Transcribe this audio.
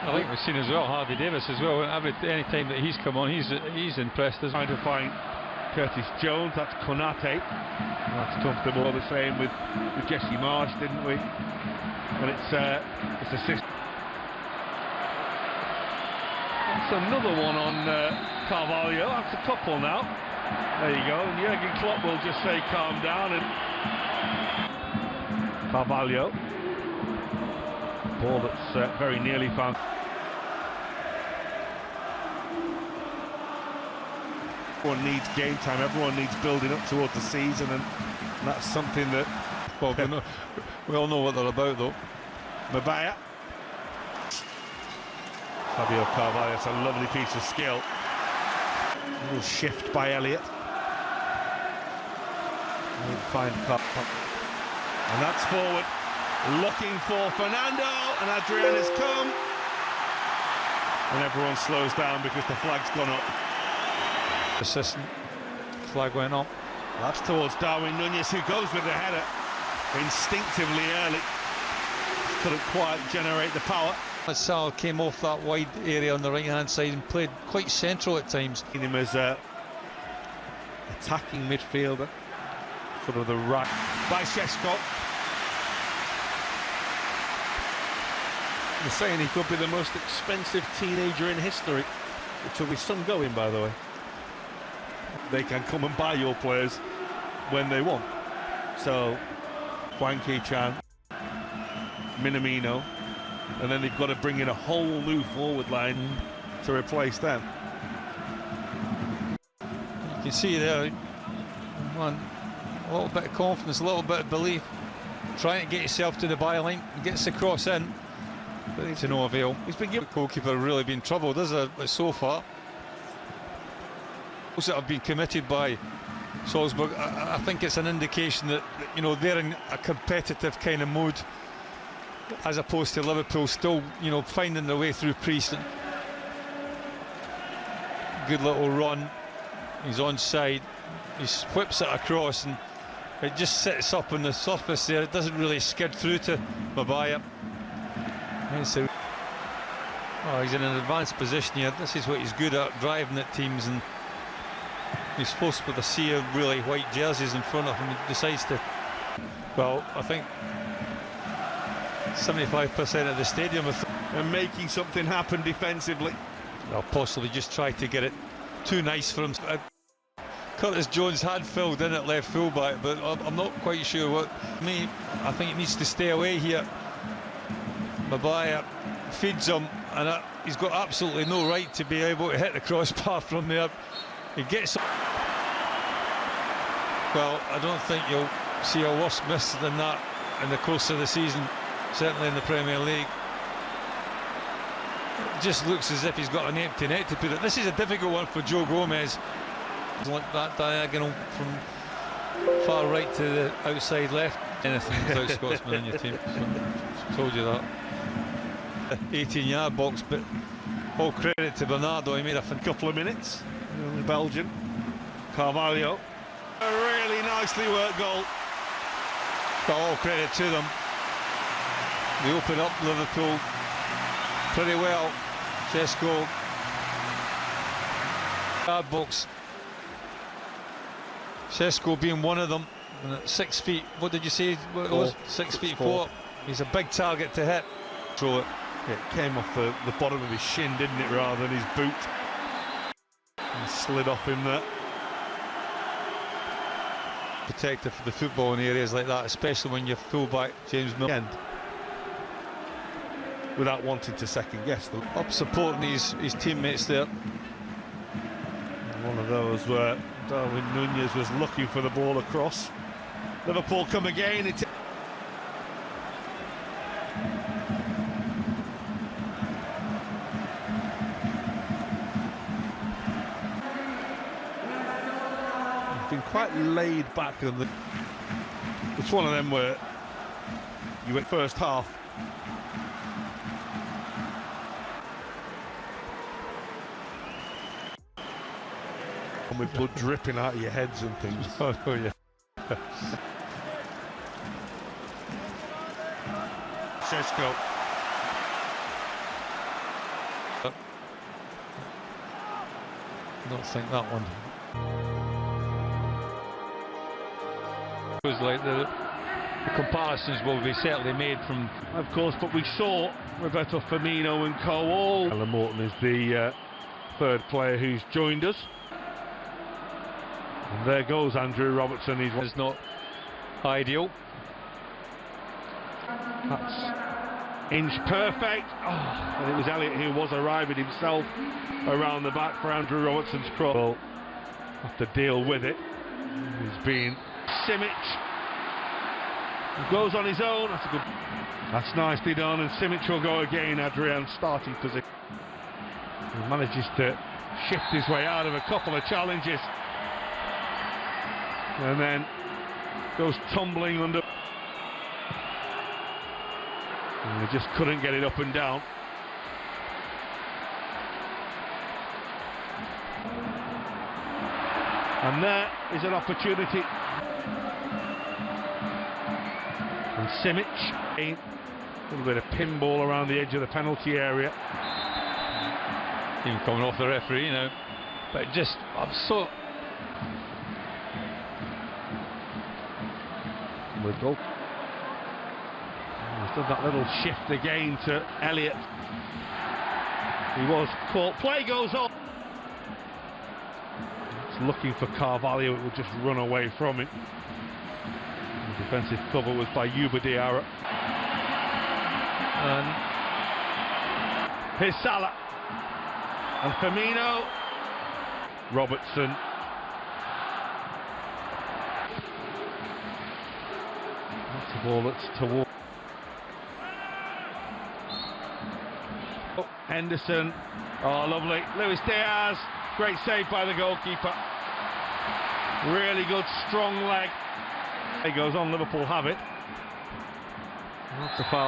I think we've seen as well Harvey Davis as well. Any time that he's come on, he's impressed us. Trying to find Curtis Jones, that's Konate. That's comfortable. The same with Jesse Marsh, didn't we? And it's assist. That's another one on Carvalho. That's a couple now. There you go. And Jurgen Klopp will just say calm down. And Carvalho. Ball that's very nearly found. Everyone needs game time, everyone needs building up towards the season, and that's something that, well, we all know what they're about though. Mabaya. Fabio Carvalho, it's a lovely piece of skill. A little shift by Elliott. Won't find Carp. And that's forward. Looking for Fernando, and Adrian has come. And everyone slows down because the flag's gone up. Assistant, flag went up. That's towards Darwin Núñez, who goes with the header instinctively early. Couldn't quite generate the power. Sal came off that wide area on the right hand side and played quite central at times. Him as a attacking midfielder, sort of the right by Šeško. They're saying he could be the most expensive teenager in history, which will be some going, by the way. They can come and buy your players when they want. So, Hwang Hee-chan, Minamino, and then they've got to bring in a whole new forward line to replace them. You can see there, man, a little bit of confidence, a little bit of belief, trying to get yourself to the byline, gets the cross in, but to no avail. He's been given. The goalkeeper really been troubled, so far. That have been committed by Salzburg, I think it's an indication that, you know, they're in a competitive kind of mood, as opposed to Liverpool still, you know, finding their way through Prieston. Good little run, he's onside, he whips it across and it just sits up on the surface there. It doesn't really skid through to Mabaya. Oh, he's in an advanced position here. This is what he's good at, driving at teams, and he's forced with a sea of really white jerseys in front of him. He decides to, well, I think 75% of the stadium are making something happen defensively. I'll possibly just try to get it too nice for him. Curtis Jones had filled in at left fullback, but I'm not quite sure what. I think he needs to stay away here. Mabaya feeds him, and he's got absolutely no right to be able to hit the crossbar from there. He gets. Well, I don't think you'll see a worse miss than that in the course of the season, certainly in the Premier League. It just looks as if he's got an empty net to put it. This is a difficult one for Joe Gomez. Like that diagonal from far right to the outside left. Anything without Scotsman in your team. So, told you that. 18-yard box, but all credit to Bernardo. He made a couple of minutes. The Belgian Carvalho, a really nicely worked goal. Got all credit to them. They open up Liverpool pretty well. Šeško, yard box. Šeško being one of them, and at 6 feet. What did you say? What it was? 6 feet 4. He's a big target to hit. Throw it. It came off the bottom of his shin, didn't it, rather than his boot. And slid off him there. Protective for the football in areas like that, especially when you're full-back James Milner. Without wanting to second guess them. Up supporting his teammates there. One of those where Darwin Núñez was looking for the ball across. Liverpool come again. Been quite laid back, and it's one of them where you went first half. And with blood dripping out of your heads and things. Oh yeah. Šeško. Don't think that one. It was like the comparisons will be certainly made from. Of course, but we saw Roberto Firmino and Gоals. Alan Morton is the third player who's joined us. And there goes Andrew Robertson. He's not ideal. That's inch perfect. Oh, and it was Elliott who was arriving himself around the back for Andrew Robertson's cross. We'll have to deal with it. He's been Simic. He goes on his own. That's a good. That's nicely done, and Simic will go again. Adrian's starting position. He manages to shift his way out of a couple of challenges, and then goes tumbling under. And he just couldn't get it up and down. And there is an opportunity. And Simic, a little bit of pinball around the edge of the penalty area. Even coming off the referee now, but just I'm so. Little. He's done that little shift again to Elliott. He was caught. Play goes on. It's looking for Carvalho. It will just run away from him. The defensive cover was by Yuba Diarra. And here's Salah. And Firmino. Robertson. That's the ball that's toward. Oh, Henderson. Oh, lovely. Luis Diaz. Great save by the goalkeeper. Really good, strong leg. It goes on, Liverpool have it. That's a foul.